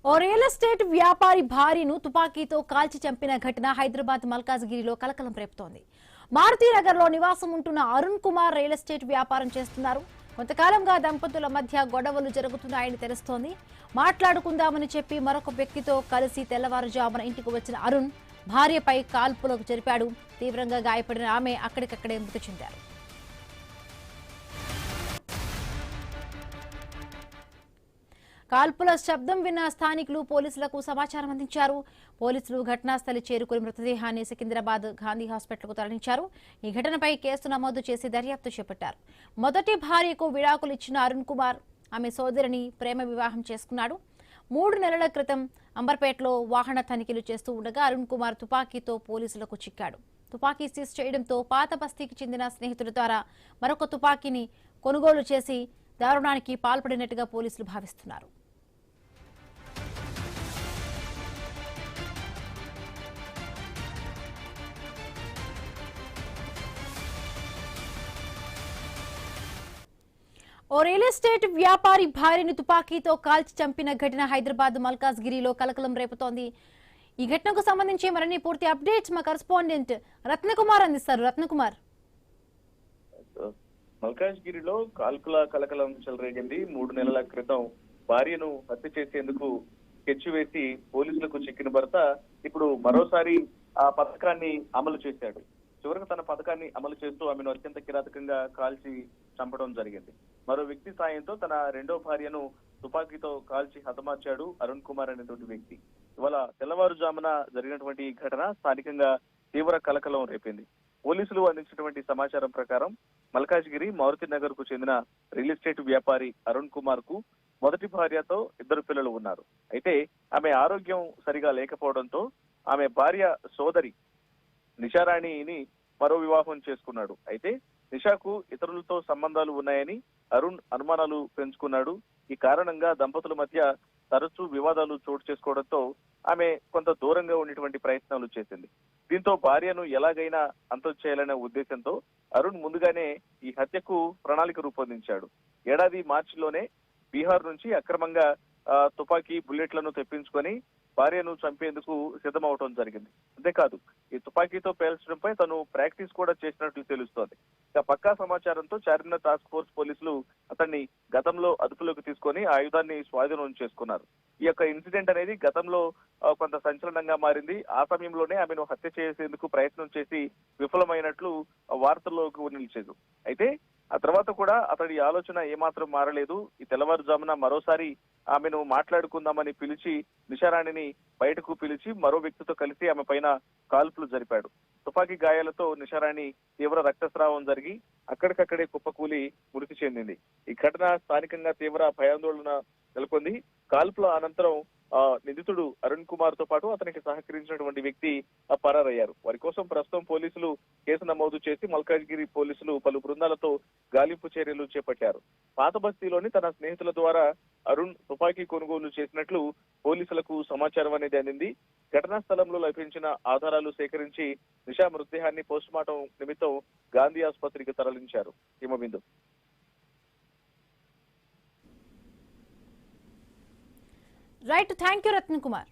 ఓ real estate వ్యాపారి భార్యను తుపాకీతో కాల్చి చంపిన ఘటన హైదరాబాద్ మల్కాజ్గిరిలో కలకలం రేపుతోంది. మారుతీనగర్ లో నివాసం ఉంటున్న అరుణ్ కుమార్ రియల్ ఎస్టేట్ వ్యాపారం చేస్తున్నారు. కొంతకాలంగా దంపతుల మధ్య గొడవలు జరుగుతున్నాయని తెలుస్తోంది. మాట్లాడుకుందామని చెప్పి మరొక వ్యక్తితో కలిసి తెల్లవారుజామున ఇంటికి వచ్చిన అరుణ్ భార్యపై కాల్పులకు జరిపాడు. తీవ్రంగా గాయపడిన ఆమె అక్కడికక్కడే మృతి చెందారు. కాల్పుల శబ్దం విన్న స్థానికులు పోలీసులకు సమాచారం అందించారు. పోలీసులు ఘటనాస్థలి చేరుకుని మృతదేహాన్ని సికింద్రాబాద్ గాంధీ హాస్పిటల్కు తరలించారు. ఈ ఘటనపై కేసు నమోదు చేసి దర్యాప్తు చేపట్టారు. మొదటి భార్యకు విడాకులు ఇచ్చిన అరుణ్ కుమార్ ఆమె సోదరిని ప్రేమ వివాహం చేసుకున్నాడు. 3 నెలల క్రితం అంబర్పేటలో వాహన తనిఖీలు చేస్తూ ఉండగా అరుణ్ కుమార్ తుపాకీతో పోలీసులకు చిక్కాడు. తుపాకీ సీజ్ చేయడంతో పాత బస్తీకి చెందిన స్నేహితుల ద్వారా మరొక తుపాకీని కొనుగోలు చేసి దారుణానికి పాల్పడినట్టుగా పోలీసులు భావిస్తున్నారు. ఓ రియల్ ఎస్టేట్ వ్యాపారి భార్యను తుపాకీతో కాల్చి చంపిన ఘటన హైదరాబాద్ మల్కాజ్గిరిలో కలకలం రేపుతోంది. ఈ ఘటనకు సంబంధించి మరిన్ని పూర్తి అప్డేట్స్ మా కరెస్పాండెంట్ రత్నకుమార్ అందిస్తారు. రత్నకుమార్, మల్కాజ్గిరిలో కాల్పుల కలకలం చెలరేగింది. 3 నెలల క్రితం భార్యను హత్య చేసేందుకు స్కెచ్ వేసి పోలీసులకు చిక్కిన భర్త ఇప్పుడు మరోసారి ఆ పథకాన్ని అమలు చేశాడు. చివరికి తన పథకాన్ని అమలు చేస్తూ ఆమెను అత్యంత కిరాతకంగా కాల్చి చంపడం జరిగింది. మరో వ్యక్తి సాయంతో తన రెండో భార్యను తుపాకీతో కాల్చి హతమార్చాడు అరుణ్ కుమార్ అనేటువంటి వ్యక్తి. ఇవాళ తెల్లవారుజామున జరిగినటువంటి ఈ ఘటన స్థానికంగా తీవ్ర కలకలం రేపింది. పోలీసులు అందించినటువంటి సమాచారం ప్రకారం మల్కాజ్గిరి మారుతినగర్ కు చెందిన రియల్ ఎస్టేట్ వ్యాపారి అరుణ్ కుమార్ కు మొదటి భార్యతో 2 పిల్లలు ఉన్నారు. అయితే ఆమె ఆరోగ్యం సరిగా లేకపోవడంతో ఆమె భార్య సోదరి నిషారాణిని మరో వివాహం చేసుకున్నాడు. అయితే నిషాకు ఇతరులతో సంబంధాలు ఉన్నాయని అరుణ్ అనుమానాలు పెంచుకున్నాడు. ఈ కారణంగా దంపతుల మధ్య తరచూ వివాదాలు చోటు చేసుకోవడంతో ఆమె కొంత దూరంగా ఉండేటువంటి ప్రయత్నాలు చేసింది. దీంతో భార్యను ఎలాగైనా అంతం చేయాలనే ఉద్దేశంతో అరుణ్ ముందుగానే ఈ హత్యకు ప్రణాళిక రూపొందించాడు. ఏడాది మార్చిలోనే బీహార్ నుంచి అక్రమంగా తుపాకీ బుల్లెట్లను తెప్పించుకొని భార్యను చంపేందుకు సిద్ధమవటం జరిగింది. అంతేకాదు ఈ తుపాకీతో పేల్చడంపై తను ప్రాక్టీస్ కూడా చేసినట్లు తెలుస్తోంది. ఇక పక్కా సమాచారంతో చార్మినార్ టాస్క్ ఫోర్స్ పోలీసులు అతన్ని గతంలో అదుపులోకి తీసుకొని ఆయుధాన్ని స్వాధీనం చేసుకున్నారు. ఈ యొక్క ఇన్సిడెంట్ అనేది గతంలో కొంత సంచలనంగా మారింది. ఆ సమయంలోనే ఆమెను హత్య చేసేందుకు ప్రయత్నం చేసి విఫలమైనట్లు వార్తల్లోకి నిలిచేది. అయితే ఆ తర్వాత కూడా అతడి ఆలోచన ఏమాత్రం మారలేదు. ఈ తెల్లవారుజామున మరోసారి ఆమెను మాట్లాడుకుందామని పిలిచి నిషారాణిని బయటకు పిలిచి మరో వ్యక్తితో కలిసి ఆమె పైన కాల్పులు జరిపాడు. తుపాకీ గాయాలతో నిషారాణి తీవ్ర రక్తస్రావం జరిగి అక్కడికక్కడే కుప్పకూలి మృతి చెందింది. ఈ ఘటన స్థానికంగా తీవ్ర భయాందోళన నెలకొంది. కాల్పుల అనంతరం నిందితుడు అరుణ్ కుమార్ తో పాటు అతనికి సహకరించినటువంటి వ్యక్తి పరారయ్యారు. వారి కోసం ప్రస్తుతం పోలీసులు కేసు నమోదు చేసి మల్కాజ్గిరి పోలీసులు పలు బృందాలతో గాలింపు చర్యలు చేపట్టారు. పాత బస్తీలోని తన స్నేహితుల ద్వారా అరుణ్ తుపాకీ కొనుగోలు చేసినట్లు పోలీసులకు సమాచారం అనేది అందింది. ఘటనా స్థలంలో లభించిన ఆధారాలు సేకరించి నిషా మృతదేహాన్ని పోస్టుమార్టం నిమిత్తం గాంధీ ఆసుపత్రికి తరలించారు. Himabindu. Right, thank you Ratnakumar.